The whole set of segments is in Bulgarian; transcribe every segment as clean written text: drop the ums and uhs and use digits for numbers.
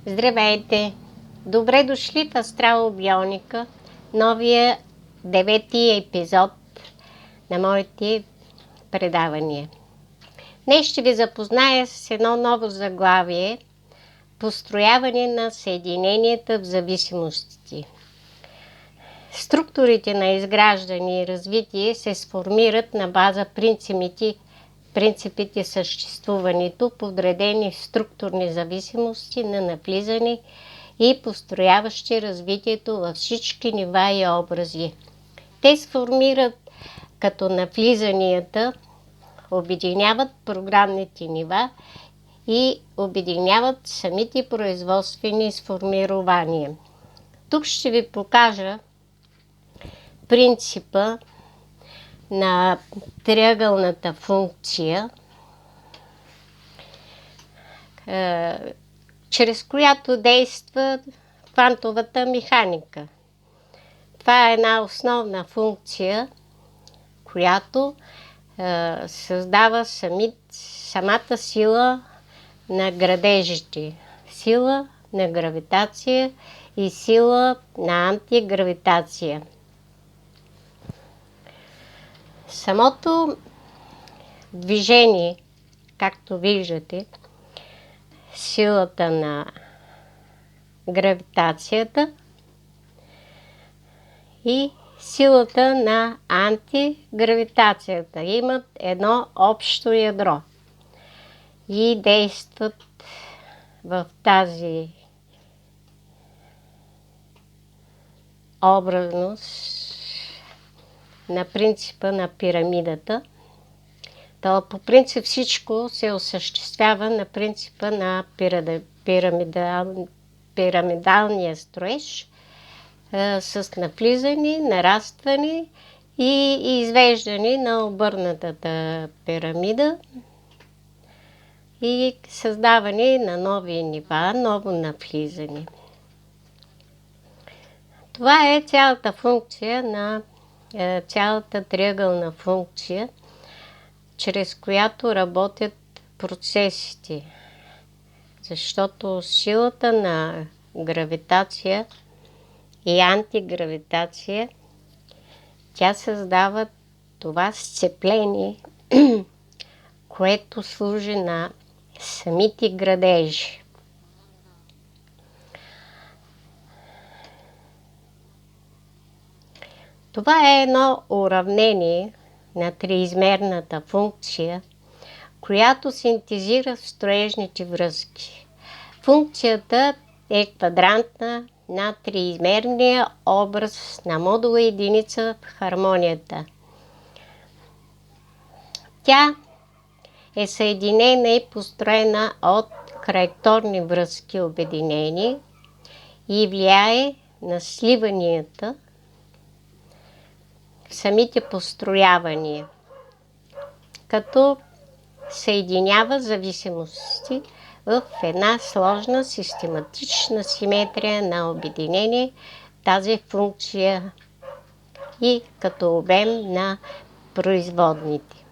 Здравейте! Добре дошли в Астралобионика, новия 9-ти епизод на моите предавания. Днес ще ви запозная с едно ново заглавие – построяване на съединенията в зависимостите. Структурите на изграждане и развитие се сформират на база принципите съществуването, подредени структурни зависимости на навлизане и построяващи развитието във всички нива и образи. Те сформират като навлизанията, обединяват програмните нива и обединяват самите производствени сформирования. Тук ще ви покажа принципа на триъгълната функция, чрез която действа квантовата механика. Това е една основна функция, която създава самата сила на градежите, сила на гравитация и сила на антигравитация. Самото движение, както виждате, силата на гравитацията и силата на антигравитацията имат едно общо ядро и действат в тази образност на принципа на пирамидата. То по принцип всичко се осъществява на принципа на пирамидалния строеж с навлизане, нарастване и извеждане на обърнатата пирамида и създаване на нови нива, ново навлизане. Това е цялата функция на цялата триъгълна функция, чрез която работят процесите. Защото силата на гравитация и антигравитация, тя създава това сцепление, което служи на самите градежи. Това е едно уравнение на триизмерната функция, която синтезира строежните връзки. Функцията е квадрантна на триизмерния образ на модула единица в хармонията. Тя е съединена и построена от траекторни връзки обединени и влияе на сливанията в самите построявания, като съединява зависимости в една сложна систематична симетрия на обединение, тази функция и като обем на производните.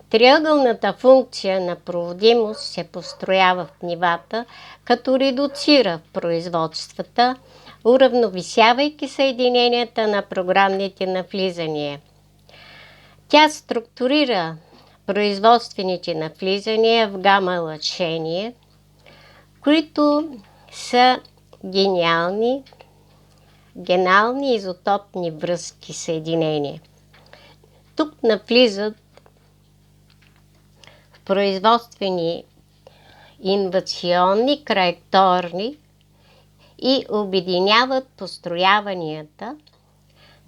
Триъгълната функция на проводимост се построява в нивата, като редуцира производствата, уравновесявайки съединенията на програмните навлизания. Тя структурира производствените навлизания в гама лъчение, които са генални изотопни връзки съединения. Тук навлизат в производствени инвационни траекторни и обединяват построяванията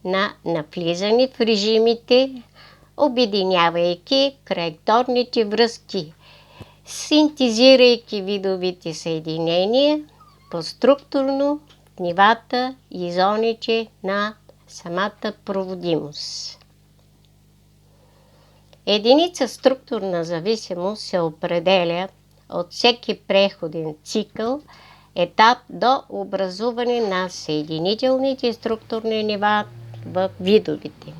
на навлизане в режимите, обединявайки траекторните връзки, синтезирайки видовите съединения поструктурно в нивата и зоните на самата проводимост. Единица структурна зависимост се определя от всеки преходен цикъл, етап до образуване на съединителните структурни нива в видовете.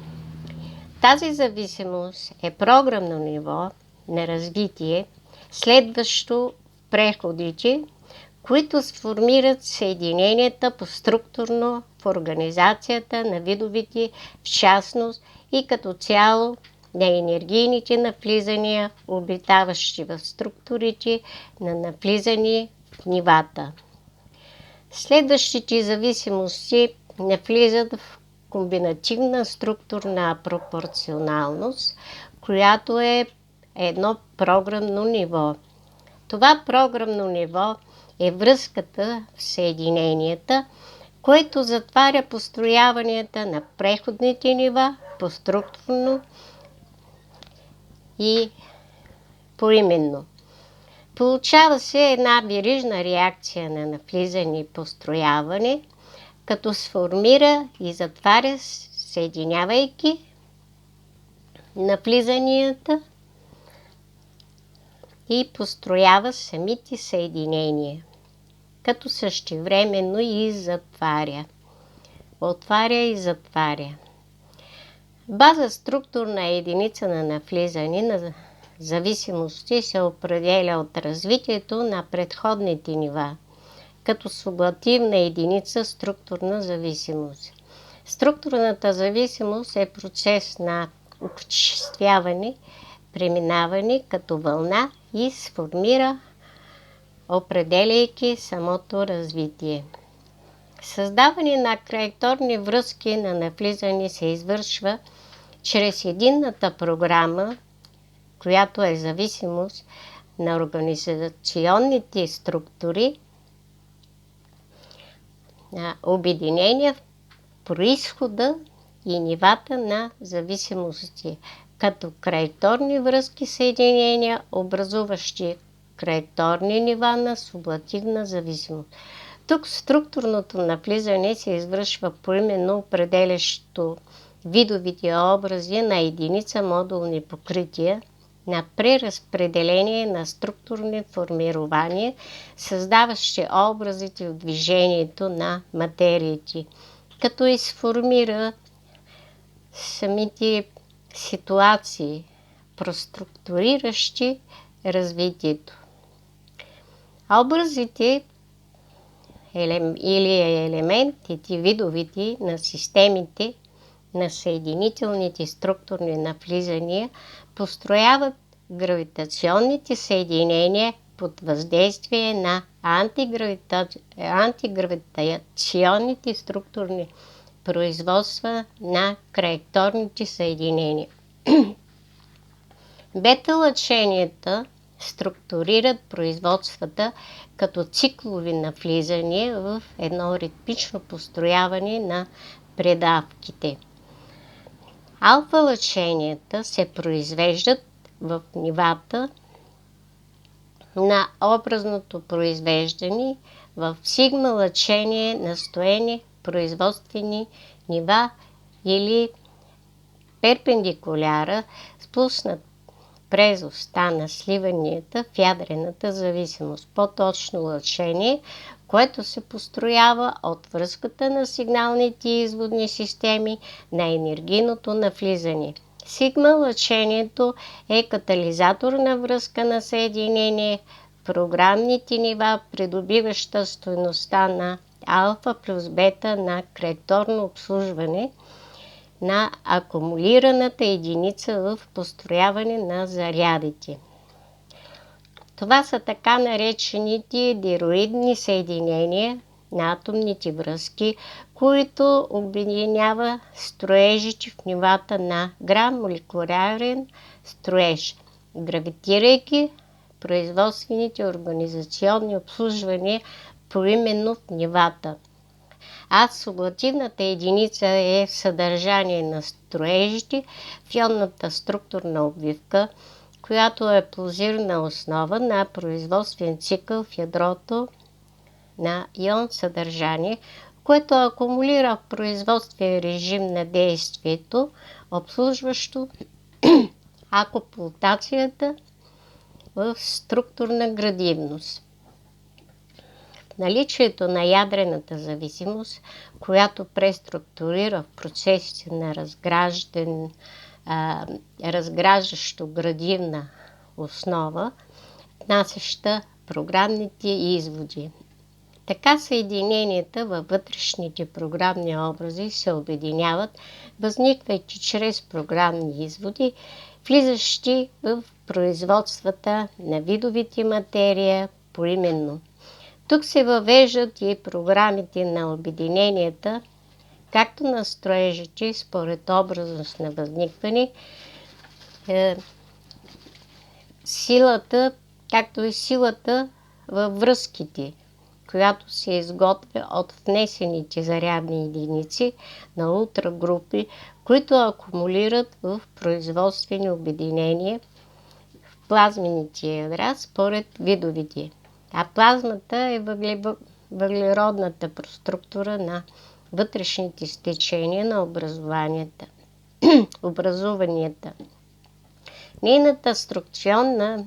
Тази зависимост е програмно ниво на развитие, следващо преходите, които сформират съединенията поструктурно в организацията на видовете, в частност и като цяло на енергийните навлизания, обитаващи в структурите на навлизане в нивата. Следващите зависимости навлизат в комбинативна структурна пропорционалност, която е едно програмно ниво. Това програмно ниво е връзката в съединенията, което затваря построяванията на преходните нива поструктурно и поименно. Получава се една верижна реакция на навлизане и построяване, като сформира и затваря, съединявайки навлизанията и построява самите съединения, като същевременно и затваря. Отваря и затваря. База структурна единица на навлизане на зависимости се определя от развитието на предходните нива, като сублативна единица структурна зависимост. Структурната зависимост е процес на окачествяване, преминаване като вълна и сформира, определяйки самото развитие. Създаване на траекторни връзки на навлизане се извършва чрез единната програма, която е зависимост на организационните структури, на обединения в произхода и нивата на зависимости, като траекторни връзки съединения, образуващи траекторни нива на сублативна зависимост. Тук структурното навлизане се извършва поименно определящо видовите образи на единица модулни покрития на преразпределение на структурни формирования, създаващи образите в движението на материите, като изформира самите ситуации, проструктуриращи развитието. Образите или елементите, видовете на системите на съединителните структурни навлизания построяват гравитационните съединения под въздействие на антигравитационните структурни производства на траекторните съединения. Бета-лъченията структурират производствата като циклови навлизания в едно ритмично построяване на предавките. Алфа-лъченията се произвеждат в нивата на образното произвеждане, в сигма-лъчение настоени производствени нива или перпендикуляра, спуснат през оста на сливанията в ядрената зависимост. По-точно лъчение, което се построява от връзката на сигналните изводни системи на енергийното навлизане. Сигма-лъчението е катализатор на връзка на съединение в програмните нива, придобиваща стойността на алфа плюс бета на траекторно обслужване на акумулираната единица в построяване на зарядите. Това са така наречените дироидни съединения на атомните връзки, които обединява строежите в нивата на грам-молекулярен строеж, гравитирайки производствените организационни обслужвания поименно в нивата. Сублативната единица е съдържание на строежите в ионната структурна обвивка, която е плозирна основа на производствен цикъл в ядрото на ион съдържание, което акумулира в производствен режим на действието, обслужващо акуплутацията в структурна градивност. Наличието на ядрената зависимост, която преструктурира в процесите на разграждащо градивна основа, внасяща програмните изводи. Така съединенията във вътрешните програмни образи се обединяват, възниквайки чрез програмни изводи, влизащи в производствата на видовите материя поименно. Тук се въвеждат и програмите на обединенията, както на строежите според образност на възникване, силата, както и силата във връзките, която се изготвя от внесените зарядни единици на ултрагрупи, които акумулират в производствени обединения в плазмените ядра според видовите. А плазмата е въглеродната структура на вътрешните стечения на образуванията. Нейната структурна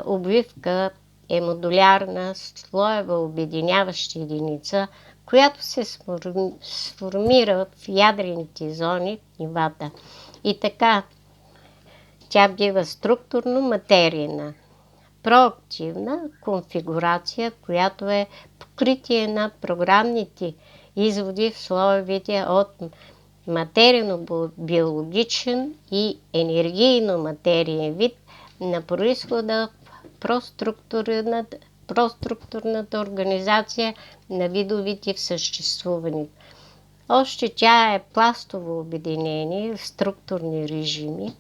обвивка е модулярна слоева обединяваща единица, която се сформира в ядрените зони в нивата. И така тя бива структурно материйна, проактивна конфигурация, която е покритие на програмните изводи в слоевете от материно-биологичен и енергийно-материен вид на произхода в проструктурната организация на видовите в съществуването. Още тя е пластово обединение в структурни режими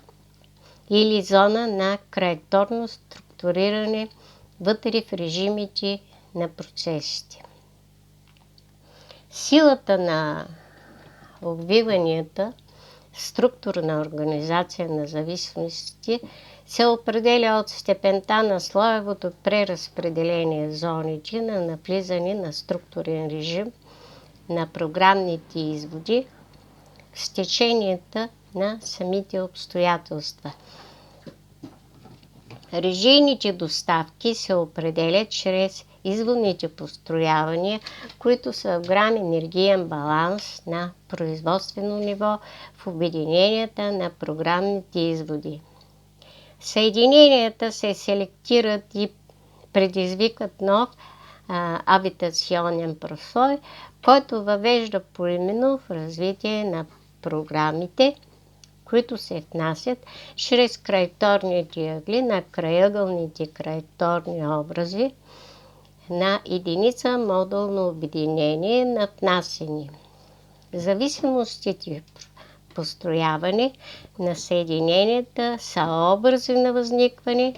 или зона на траекторно структуриране вътре в режимите на процесите. Силата на обвиванията, структурна организация на зависимости, се определя от степента на слоевото преразпределение в зоните на навлизане на структурен режим на програмните изводи с теченията на самите обстоятелства. Режийните доставки се определят чрез изводните построявания, които са в голям енергиен баланс на производствено ниво в обединенията на програмните изводи. Съединенията се селектират и предизвикат нов авитационен прослой, който въвежда поименно в развитие на програмите, които се внасят чрез траекторните ъгли на крайъгълните траекторни образи на единица модулно обединение на внасени. Зависимостите в построяване на съединенията са образи на възникване,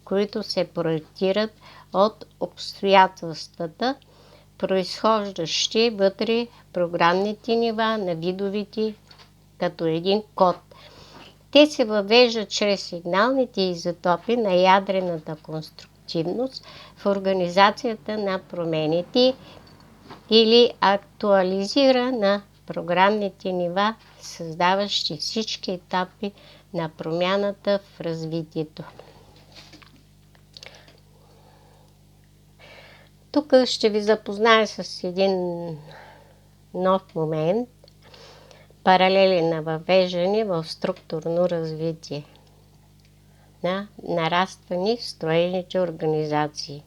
които се проектират от обстоятелствата, произхождащи вътре програмните нива на видовите като един код. Те се въвеждат чрез сигналните изотопи на ядрената конструктивност в организацията на промените или актуализира на програмните нива, създаващи всички етапи на промяната в развитието. Тук ще ви запозная с един нов момент, паралели на въвеждане в структурно развитие на нараствани строежните организации.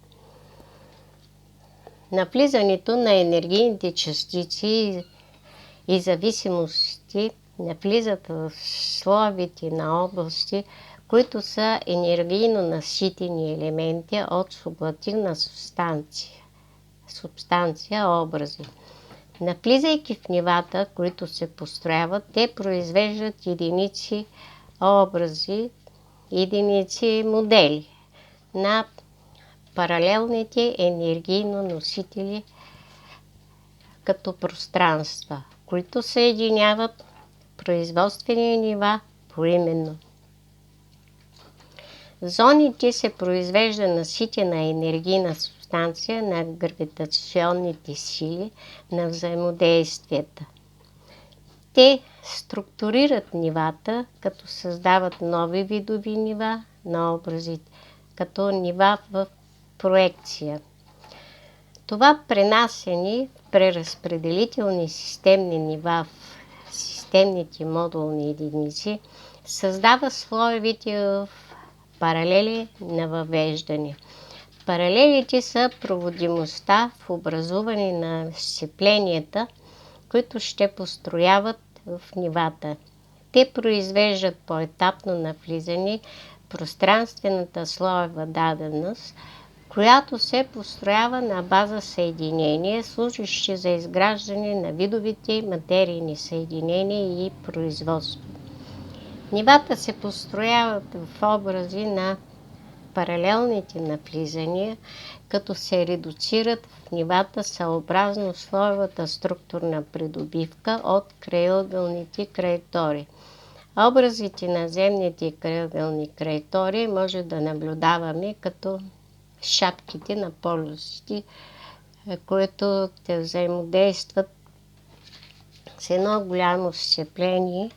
Навлизането на енергийните частици и зависимости навлизат в слоевете на области, които са енергийно наситени елементи от сублативна субстанция образи. Навлизайки в нивата, които се построяват, те произвеждат единици образи, единици модели на паралелните енергийно носители като пространства, които съединяват производствени нива поименно. В зоните се произвежда наситена енергийна субстанция на гравитационните сили на взаимодействията. Те структурират нивата, като създават нови видови нива на образите, като нива в проекция. Това пренасене в преразпределителни системни нива в системните модулни единици създава слоевите в паралели на въвеждане. Паралелите са проводимостта в образуване на сцепленията, които ще построяват в нивата. Те произвеждат поетапно навлизане в пространствената слоева даденост, която се построява на база съединения, служащи за изграждане на видовите материйни съединения и производство. Нивата се построяват в образи на паралелните навлизания, като се редуцират в нивата съобразно слоевата структурна придобивка от крайъгълните траектории. Образите на земните крайъгълни траектории може да наблюдаваме като шапките на полюсите, които те взаимодействат с едно голямо сцепление,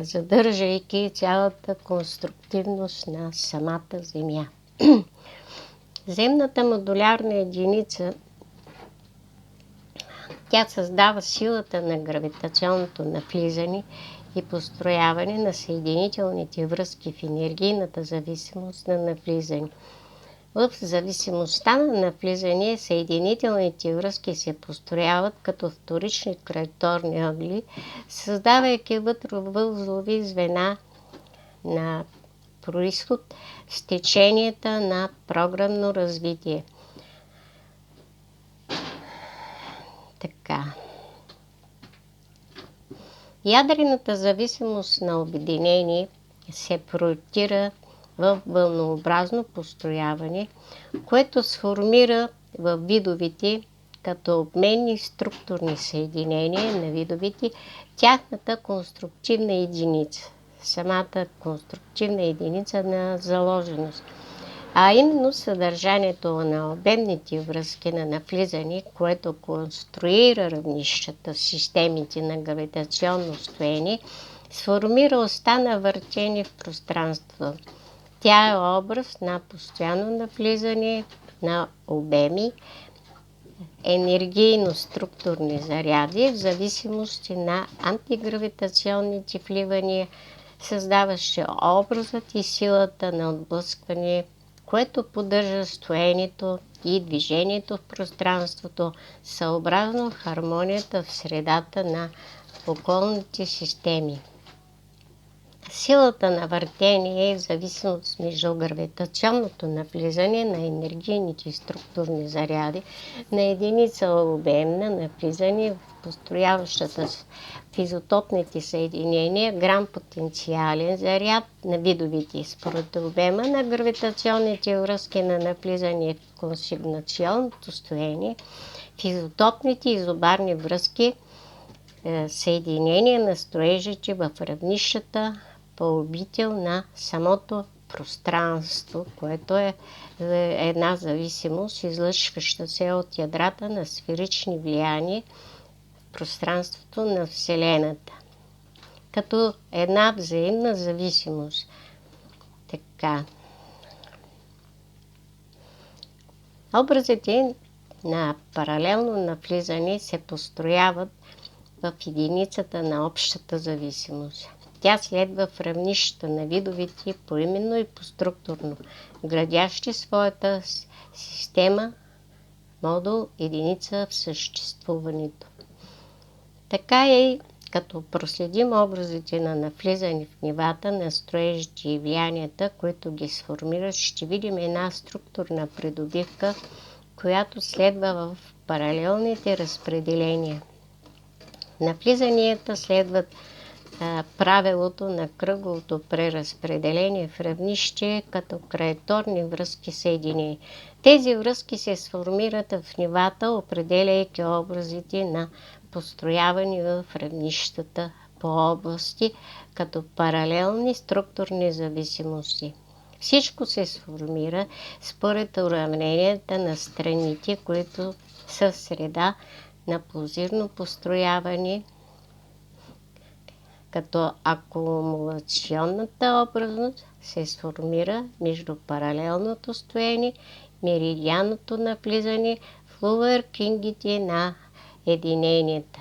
задържайки цялата конструктивност на самата Земя. Земната модулярна единица, тя създава силата на гравитационното навлизане и построяване на съединителните връзки в енергийната зависимост на навлизане. В зависимостта на навлизане съединителните връзки се построяват като вторични траекторни ъгли, създавайки вътровъзлови звена на произход с теченията на програмно развитие. Така. Ядрената зависимост на обединение се проектира в вълнообразно построяване, което сформира в видовите като обменни структурни съединения на видовите тяхната конструктивна единица, самата конструктивна единица на заложеност, а именно съдържанието на обемните връзки на навлизане, което конструира равнищата в системите на гравитационно стоене, сформира оста на въртене в пространството. Тя е образ на постоянно навлизане на обеми, енергийно-структурни заряди в зависимости на антигравитационните вливания, създаващи образът и силата на отблъскване, което поддържа стоенето и движението в пространството, съобразно хармонията в средата на околните системи. Силата на въртение е в зависимост между гравитационното навлизане на енергийните и структурни заряди на единица обем на навлизане в построяващата в изотопните съединения грам потенциален заряд на видовите. Според обема на гравитационните връзки на навлизане в консигнационното стоение, в изотопните изобарни връзки съединения на строежите в равнищата по обител на самото пространство, което е една зависимост, излъчваща се от ядрата на сферични влияния в пространството на Вселената, като една взаимна зависимост. Така. Образите на паралелно навлизане се построяват в единицата на общата зависимост. Тя следва в равнищата на видовете поименно и поструктурно, градящи своята система, модул, единица в съществуването. Така е, като проследим образите на навлизане в нивата на строежите и влиянията, които ги сформират, ще видим една структурна придобивка, която следва в паралелните разпределения. Навлизанията следват правилото на кръговото преразпределение в равнище като траекторни връзки съединени. Тези връзки се сформират в нивата, определяйки образите на построяване в равнищата по области като паралелни структурни зависимости. Всичко се сформира според уравненията на страните, които са среда на позирно построяване, като акумулационната образност се сформира между паралелното стоене, меридианното навлизане в лувъркингите на единенията.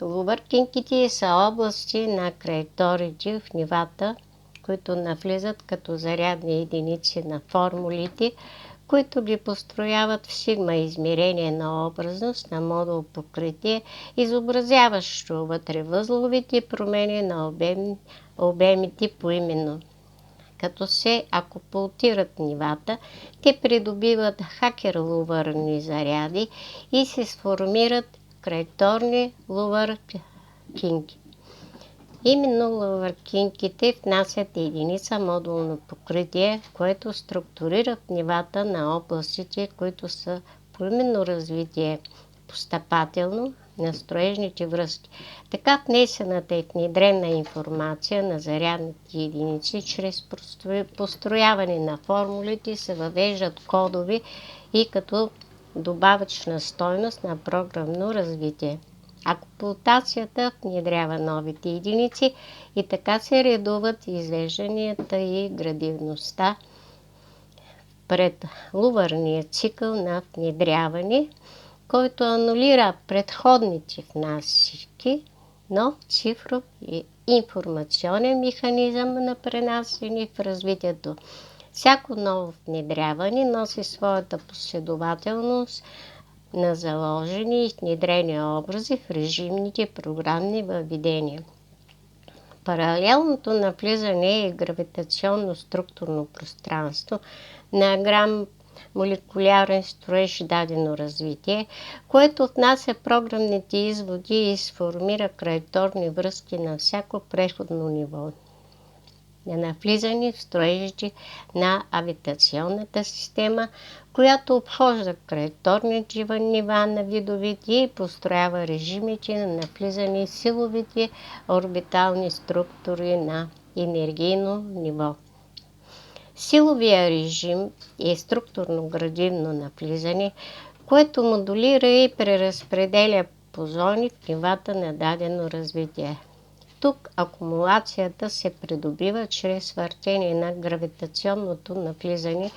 Лувъркингите са области на траекториите в нивата, които навлизат като зарядни единици на формулите, които ги построяват в сигма измерение на образност на модул покритие, изобразяващо вътре възловите промени на обемите поименно. Като се акупултират нивата, те придобиват хакер-лувърни заряди и се сформират траекторни лувъркинки. Именно лувъркинките внасят единица модулно покритие, което структурират нивата на областите, които са поименно развитие постъпателно на строежните връзки. Така внесената и внедрена информация на зарядните единици чрез построяване на формулите се въвеждат кодови и като добавъчна стойност на програмно развитие. Акупултацията внедрява новите единици и така се редуват извежданията и градивността пред лувърния цикъл на внедряване, който анулира предходните внасяйки нов цифров и информационен механизъм на пренасене в развитието. Всяко ново внедряване носи своята последователност на заложени и внедрени образи в режимните програмни въведения. Паралелното навлизане е гравитационно-структурно пространство на грам молекулярен строеж дадено развитие, което внася програмните изводи и сформира траекторни връзки на всяко преходно ниво на навлизане в строежите на авиационната система, която обхожда траекторните нива на видовете и построява режимите на навлизане в силовите орбитални структури на енергийно ниво. Силовия режим е структурно-градивно навлизане, което модулира и преразпределя по зони в нивата на дадено развитие. Тук акумулацията се придобива чрез въртение на гравитационното навлизане,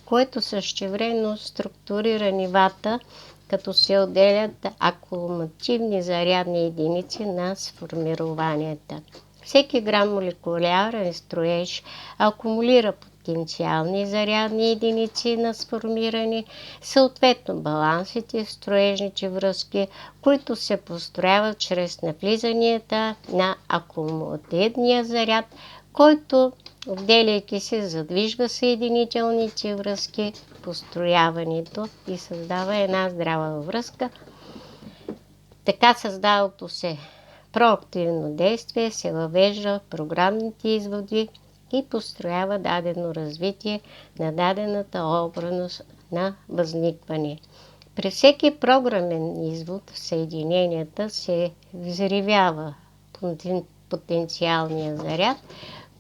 което същевременно структурира нивата, като се отделят акумулативни зарядни единици на сформированията. Всеки грам молекулярен строеж акумулира потенциални зарядни единици на сформиране, съответно балансите в строежните връзки, които се построяват чрез навлизанията на акумулативния заряд, който, отделяйки се, задвижва съединителните връзки, построяването и създава една здрава връзка. Така създалото се проактивно действие се въвежда в програмните изводи и построява дадено развитие на дадената образност на възникване. При всеки програмен извод в съединенията се взривява потенциалния заряд,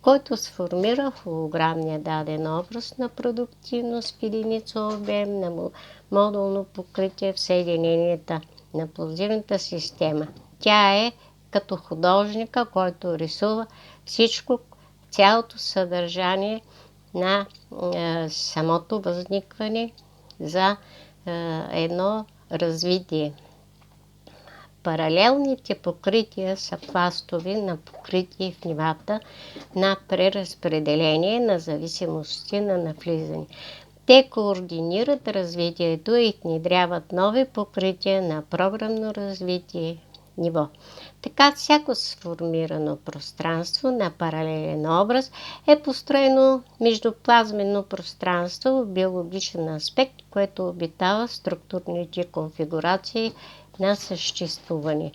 който сформира холограмния даден образ на продуктивност в единица обем на модулно покритие в съединенията на плазивната система. Тя е като художника, който рисува всичко, цялото съдържание на самото възникване за едно развитие. Паралелните покрития са пластови на покритие в нивата на преразпределение на зависимости на навлизане. Те координират развитието и внедряват нови покрития на програмно развитие ниво. Така всяко сформирано пространство на паралелен образ е построено междуплазменно пространство в биологичен аспект, което обитава структурните конфигурации на съществуване.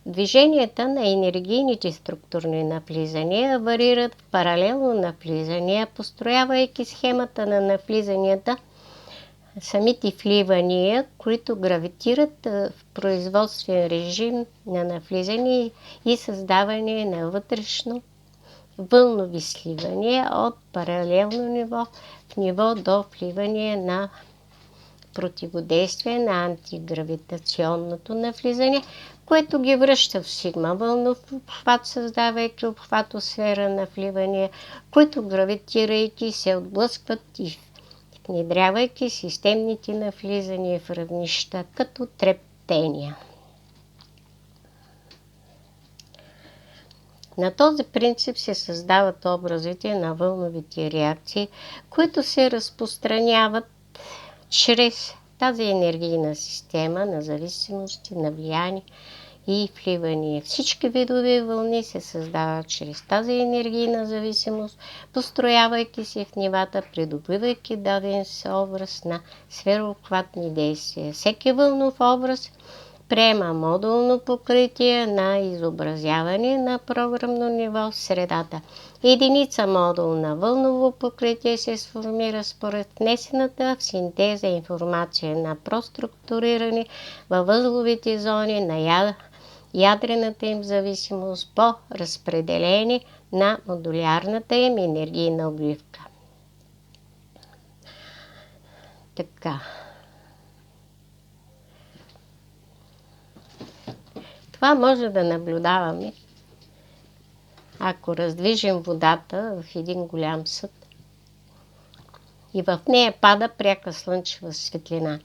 Движенията на енергийните структурни навлизания варират в паралелно навлизания, построявайки схемата на навлизанията, самите вливания, които гравитират в производствен режим на навлизане и създаване на вътрешно вълнови сливания от паралелно ниво в ниво до вливане на противодействие на антигравитационното навлизане, което ги връща в сигма вълнов обхват, създавайки обхватосфера на вливания, които гравитирайки се отблъскват и внедрявайки системните навлизания в равнища като трептения. На този принцип се създават образите на вълновите реакции, които се разпространяват чрез тази енергийна система на зависимости, на влияние и вливания. Всички видове вълни се създават чрез тази енергийна зависимост, построявайки се в нивата, придобивайки даден образ на сферообхватни действия. Всеки вълнов образ приема модулно покритие на изобразяване на програмно ниво в средата. Единица модул на вълново покритие се сформира според внесената в синтеза информация на проструктуриране във възловите зони на ядрената им зависимост по разпределение на модулярната им енергийна обвивка. Така. Това може да наблюдаваме, ако раздвижим водата в един голям съд и в нея пада пряка слънчева светлина.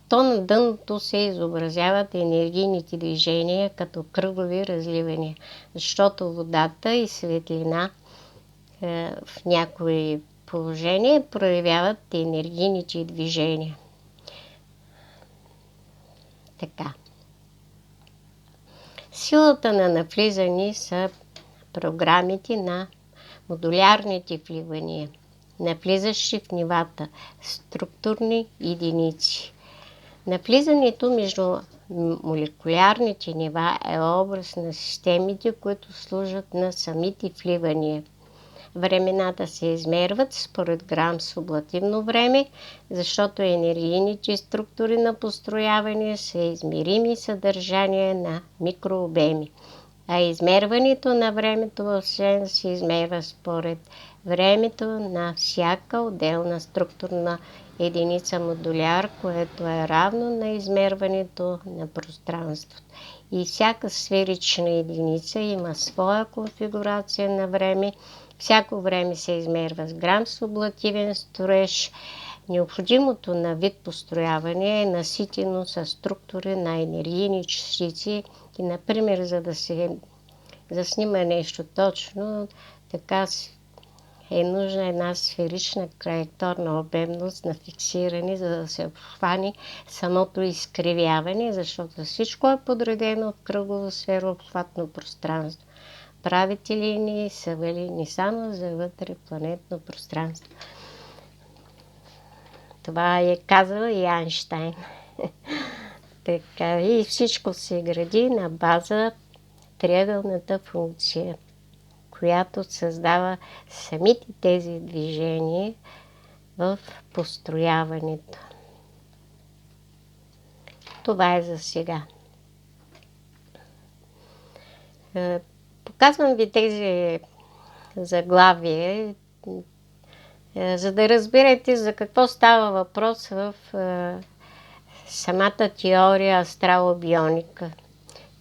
То на дъното се изобразяват енергийните движения като кръгови разливания, защото водата и светлина в някои положения проявяват енергийните движения. Така. Силата на навлизане са програмите на модулярните вливания, навлизащи в нивата структурни единици. Навлизането между молекулярните нива е образ на системите, които служат на самите вливания. Времената се измерват според грам сублативно време, защото енергийните структури на построяване са измерими съдържания на микрообеми, а измерването на времето в Вселената се измерва според времето на всяка отделна структурна единица модуляр, което е равно на измерването на пространството. И всяка сферична единица има своя конфигурация на време. Всяко време се измерва с грам сублативен строеж. Необходимото на вид построяване е наситено с структури на енергийни частици. И, например, за да се заснима нещо точно, така е нужна една сферична траекторна обемност на фиксиране, за да се обхване самото изкривяване, защото всичко е подредено в кръгово сферообхватно пространство. Правите линии са валидни само за вътрепланетно пространство. Това е казал и Айнщайн. Така, и всичко се гради на база триъгълната функция, която създава самите тези движения в построяването. Това е за сега. Показвам ви тези заглавия, за да разберете за какво става въпрос в самата теория астралобионика.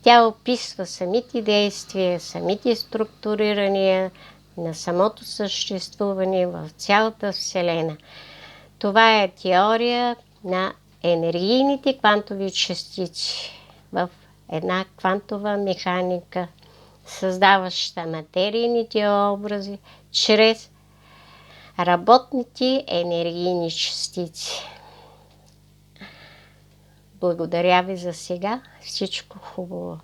Тя описва самите действия, самите структурирания на самото съществуване в цялата Вселена. Това е теория на енергийните квантови частици в една квантова механика, създаваща материйните образи чрез работните енергийни частици. Благодаря ви за сега. Всичко хубаво!